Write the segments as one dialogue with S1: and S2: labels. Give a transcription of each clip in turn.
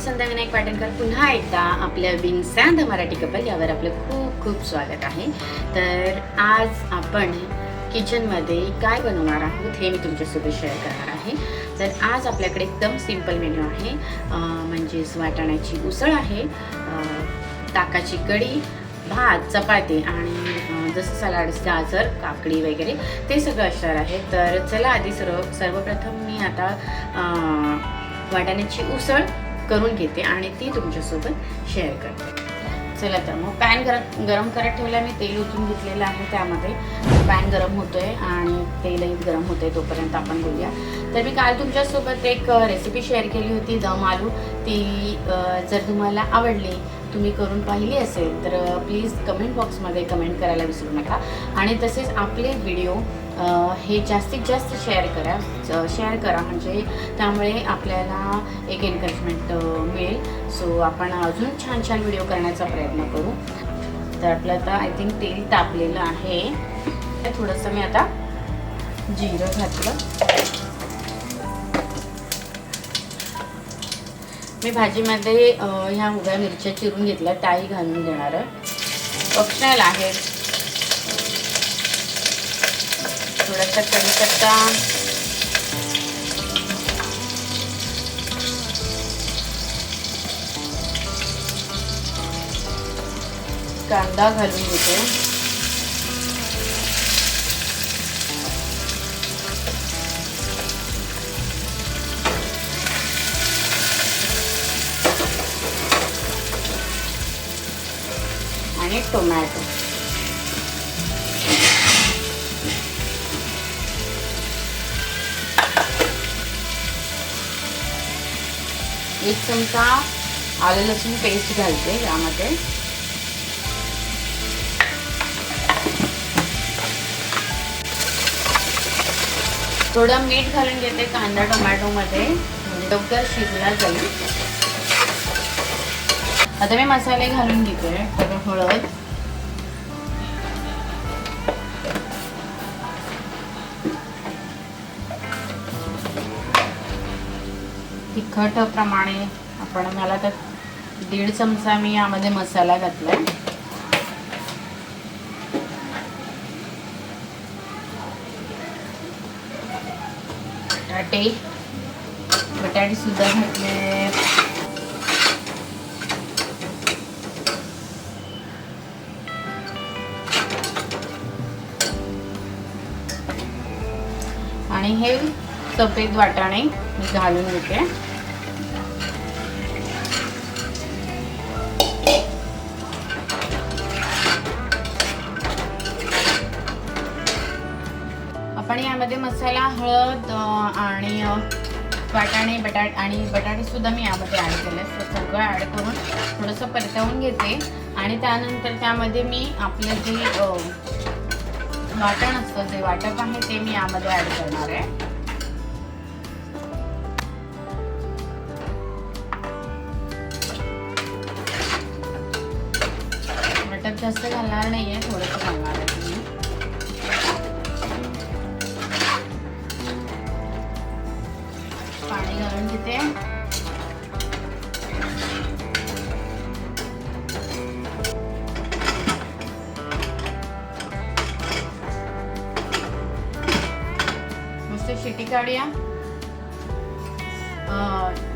S1: संध्या विनायक पाटणकर पुन्हा एकदा आपल्या बिंग सांद मराठी कपल यावर आपलं खूप खूप स्वागत आहे। तर आज आपण किचनमध्ये काय बनवणार आहोत हे मी तुमच्यासोबत शेअर करणार आहे। तर आज आपल्याकडे एकदम सिंपल मेन्यू आहे, म्हणजेच वाटाण्याची उसळ आहे, ताकाची कढी, भात, चपाती आणि जसं सलाड, गाजर, काकडी वगैरे ते सगळं असणार आहे। तर चला आधी सर्वप्रथम मी आता वाटाण्याची उसळ करून घेते आणि ती तुमच्यासोबत शेअर करते। चला तर मग पॅन गरम करत ठेवला, मी तेल ओतून घेतलेलं आहे। त्यामध्ये पॅन गरम होतोय आणि तेलही गरम होतंय, तोपर्यंत आपण बोलूया। तर मी काल तुमच्यासोबत एक रेसिपी शेअर केली होती, दम आलू। ती जर तुम्हाला आवडली, तुम्ही करून पाहिली असेल तर प्लीज कमेंट बॉक्समध्ये कमेंट करायला विसरू नका। आणि तसेच आपले व्हिडिओ हे जास्तीत जास्त शेअर करा, म्हणजे त्यामुळे आपल्याला एक एनकरेजमेंट मिळेल। सो आपण अजून छान छान व्हिडिओ करण्याचा प्रयत्न करू। तर आपलं आता आय थिंक तेल तापलेलं आहे। थोडंसं मी आता जिरं घातलं। मी भाजीमध्ये ह्या उभ्या मिरच्या चिरून घेतल्या, त्याही घालून देणार आहे, ऑप्शनल आहे। थोडासा कढीपत्ता, कांदा घालून घेते, आणि टोमॅटो। एक चमचा आलं लसूण पेस्ट घालते यामध्ये, थोडं मीठ घालून घेते कांदा टोमॅटो मध्ये, लवकर शिजला जाईल। आता मी मसाले घालून घेते, हळद, तिखट प्रमाणे मला तर 1.5 चमचा मी यामध्ये मसाला घातलाय। बटाटे सुद्धा घातले, आणि हे सफेद वाटाणे मी घालून घेते। आपण यामध्ये मसाला, हळद आणि बटाटे सुद्धा मी यामध्ये ॲड केले। सगळं ॲड करून थोडंसं परतवून घेते आणि त्यानंतर त्यामध्ये मी आपलं जे वाटण असतं, जे वाटप आहे ते मी यामध्ये ॲड करणार आहे। वाटप जास्त घालणार नाहीये, थोडंसं घालणार आहे। तुम्ही पाणी घालून घेते, मस्त शिटी काढूया।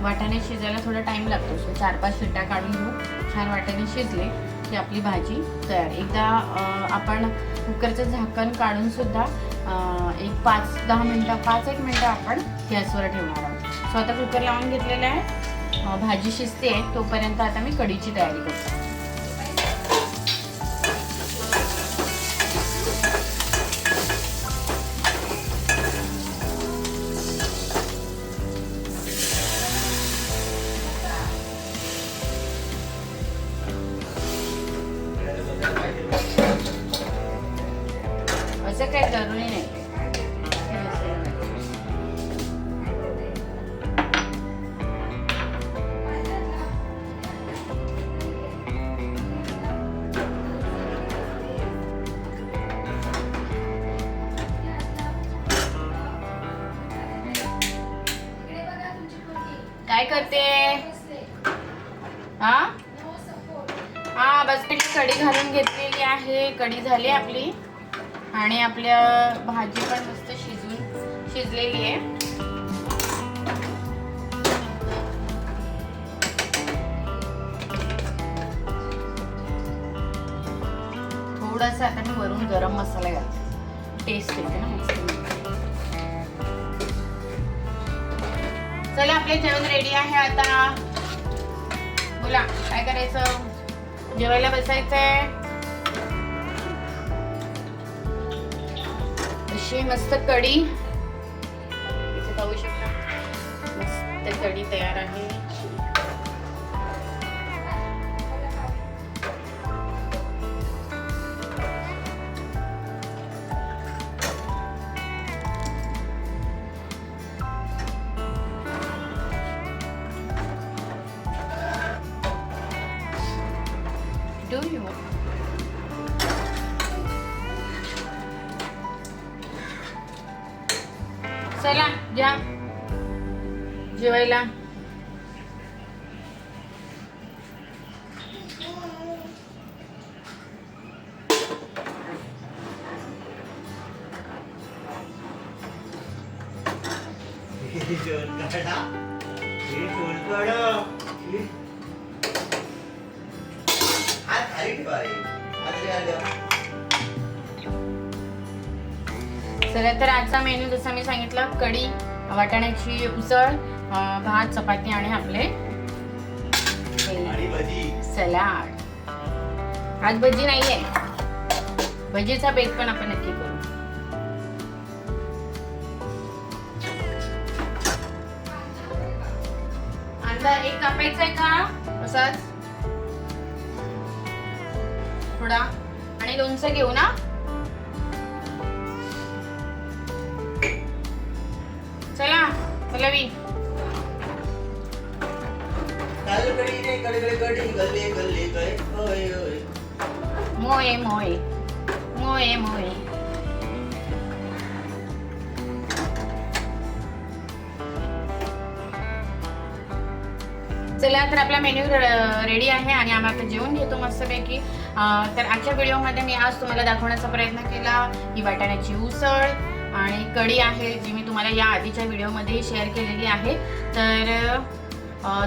S1: वाटाणे शिजायला थोडा टाइम लागतो, सो 4-5 शिट्ट्या काढून घेऊ। छान वाटाणे शिजले की आपली भाजी तयार। एकदा आपण कुकरचं झाकण काढून सुद्धा एक 5-10 मिनटं, 5-1 मिनटं आपण गॅसवर ठेवणार आहोत। सो आता कुकर लावून घेतलेला आहे, भाजी शिजते, तोपर्यंत आता मी कढीची तयारी करते। असं काही जरुरी नाही, काय करते? हा बस कढी घालून घेतलेली आहे. कढी झाली आपली आणि आपल्या भाजी पण मस्त शिजलेली आहे. थोडासा आता मी वरून गरम मसाला घालते, टेस्ट येते ना मस्त. चला आपले जेवण रेडी आहे. आता बोला काय करायचं, जेवायला बसायचंय. अशी मस्त कढी इथे पाहू शकता, मस्त कढी तयार आहे. Do you? चला या जेवायला. चला तर आजचा मेनू जसं मी सांगितलं, कढी, वाटाण्याची उसळ, भात, चपाती आणि आपले सलाड. आज भजी नाहीये, भजीचा बेत पण आपण नक्की करू. आता एक कापायचा आहे का असाच थोडा, आणि लोणचं घेऊ ना. चला पल्लवी. मोये मोये मोये मोये. चला तर आपला मेन्यू रेडी आहे आणि आम्ही आता जेवून घेतो मस्तपैकी. तर आजच्या व्हिडिओमध्ये मी आज तुम्हाला दाखवण्याचा प्रयत्न केला ही वाटाण्याची उसळ आणि कढी आहे, जी मी तुम्हाला या आधीच्या व्हिडिओमध्ये शेअर केलेली आहे. तर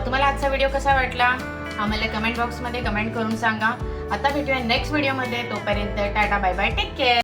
S1: तुम्हाला आजचा व्हिडिओ कसा वाटला आम्हाला कमेंट बॉक्समध्ये कमेंट करून सांगा. आता भेटूया नेक्स्ट व्हिडिओमध्ये. तोपर्यंत टाटा बाय बाय, टेक केअर.